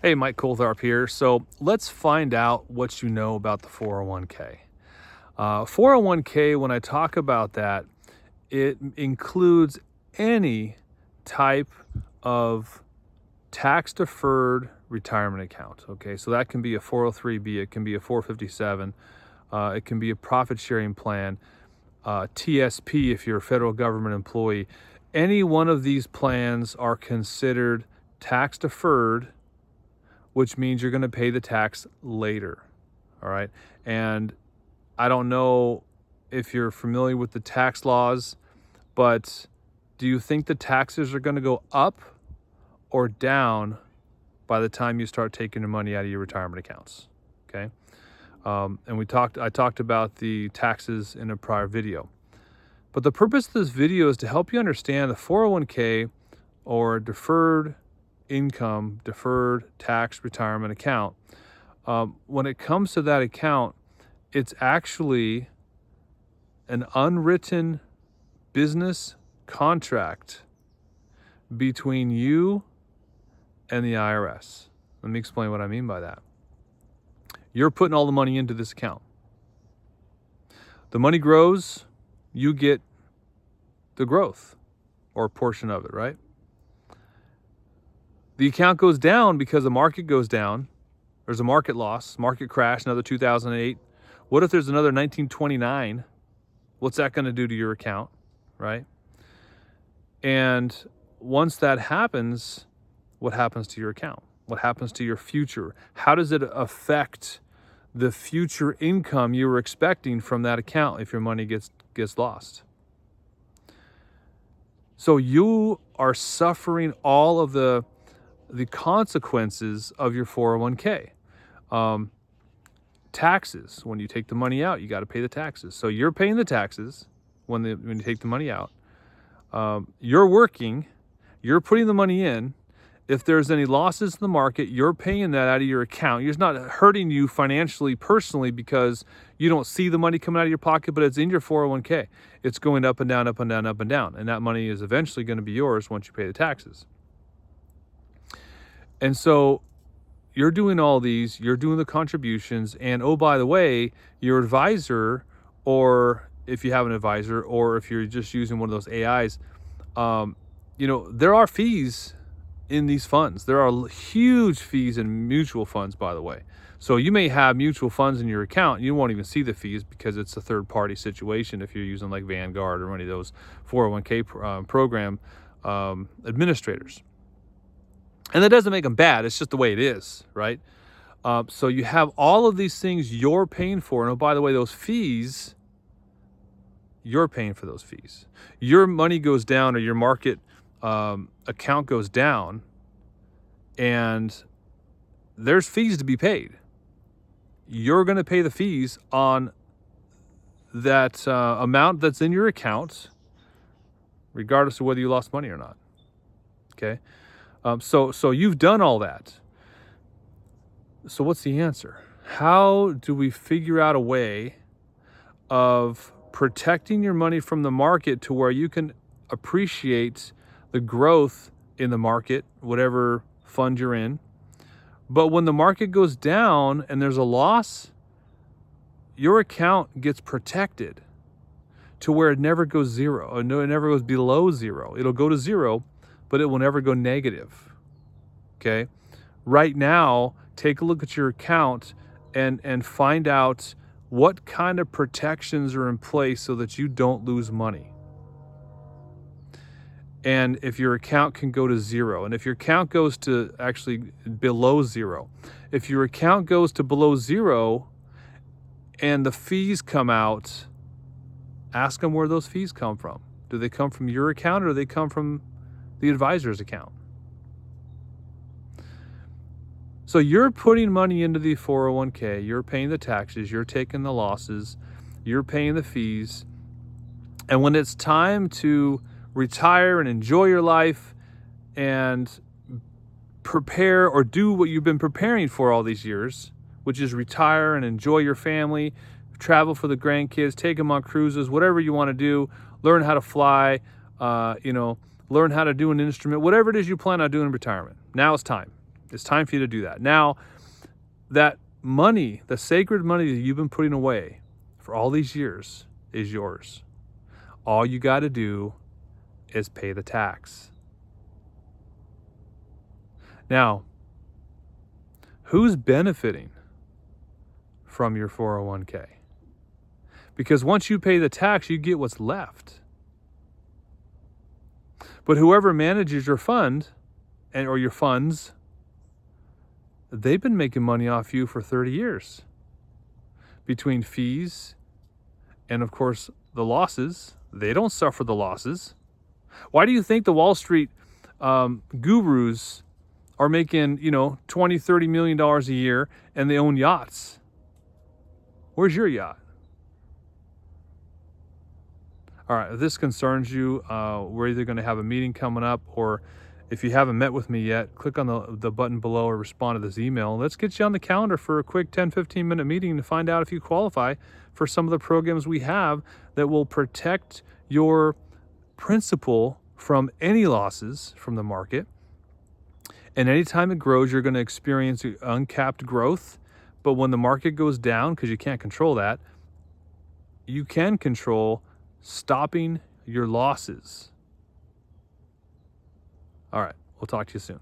Hey, Mike Coulthard here. So let's find out what you know about the 401k. 401k, when I talk about that, it includes any type of tax deferred retirement account. Okay, so that can be a 403b, it can be a 457, it can be a profit sharing plan, TSP if you're a federal government employee. Any one of these plans are considered tax deferred, which means you're going to pay the tax later. All right. And I don't know if you're familiar with the tax laws, but do you think the taxes are going to go up or down by the time you start taking your money out of your retirement accounts? Okay. And I talked about the taxes in a prior video. But the purpose of this video is to help you understand the 401k or deferred tax retirement account. When it comes to that account, it's actually an unwritten business contract between you and the IRS. Let me explain what I mean by that. You're putting all the money into this account. The money grows, you get the growth or a portion of it, right? The account goes down because the market goes down. There's a market loss, market crash, another 2008. What if there's another 1929? What's that going to do to your account, right? And once that happens, what happens to your account? What happens to your future? How does it affect the future income you were expecting from that account if your money gets lost? So you are suffering all of the consequences of your 401k. Taxes, when you take the money out, you got to pay the taxes. So you're paying the taxes when you take the money out. You're working, you're putting the money in. If there's any losses in the market, you're paying that out of your account. It's not hurting you financially, personally, because you don't see the money coming out of your pocket, but it's in your 401k. It's going up and down, up and down, up and down. And that money is eventually going to be yours once you pay the taxes. And so you're doing all these, you're doing the contributions, and oh, by the way, your advisor, or if you have an advisor, or if you're just using one of those AIs, there are fees in these funds. There are huge fees in mutual funds, by the way. So you may have mutual funds in your account, and you won't even see the fees because it's a third-party situation if you're using like Vanguard or any of those 401k program administrators. And that doesn't make them bad. It's just the way it is, right? So you have all of these things you're paying for. And oh, by the way, those fees, you're paying for those fees. Your money goes down or your market account goes down, and there's fees to be paid. You're going to pay the fees on that amount that's in your account, regardless of whether you lost money or not. Okay? So you've done all that. So what's the answer? How do we figure out a way of protecting your money from the market to where you can appreciate the growth in the market, whatever fund you're in? But when the market goes down and there's a loss, your account gets protected to where it never goes zero. Or no, it never goes below zero. It'll go to zero, but it will never go negative. Okay? Right now, take a look at your account and find out what kind of protections are in place so that you don't lose money. And if your account can go to zero, and if your account goes to actually below zero, if your account goes to below zero and the fees come out, ask them where those fees come from. Do they come from your account or do they come from the advisor's account? So you're putting money into the 401k, you're paying the taxes, you're taking the losses, you're paying the fees. And when it's time to retire and enjoy your life and prepare or do what you've been preparing for all these years, which is retire and enjoy your family, travel for the grandkids, take them on cruises, whatever you want to do, learn how to fly, learn how to do an instrument, whatever it is you plan on doing in retirement. Now it's time. It's time for you to do that. Now, that money, the sacred money that you've been putting away for all these years is yours. All you got to do is pay the tax. Now, who's benefiting from your 401k? Because once you pay the tax, you get what's left. But whoever manages your fund or your funds, they've been making money off you for 30 years. Between fees and, of course, the losses, they don't suffer the losses. Why do you think the Wall Street gurus are making, $20, $30 million a year and they own yachts? Where's your yacht? All right, if this concerns you, we're either going to have a meeting coming up, or if you haven't met with me yet, click on the button below or respond to this email. Let's get you on the calendar for a quick 10-15 minute meeting to find out if you qualify for some of the programs we have that will protect your principal from any losses from the market. And anytime it grows, you're going to experience uncapped growth. But when the market goes down, because you can't control that, you can control stopping your losses. All right, we'll talk to you soon.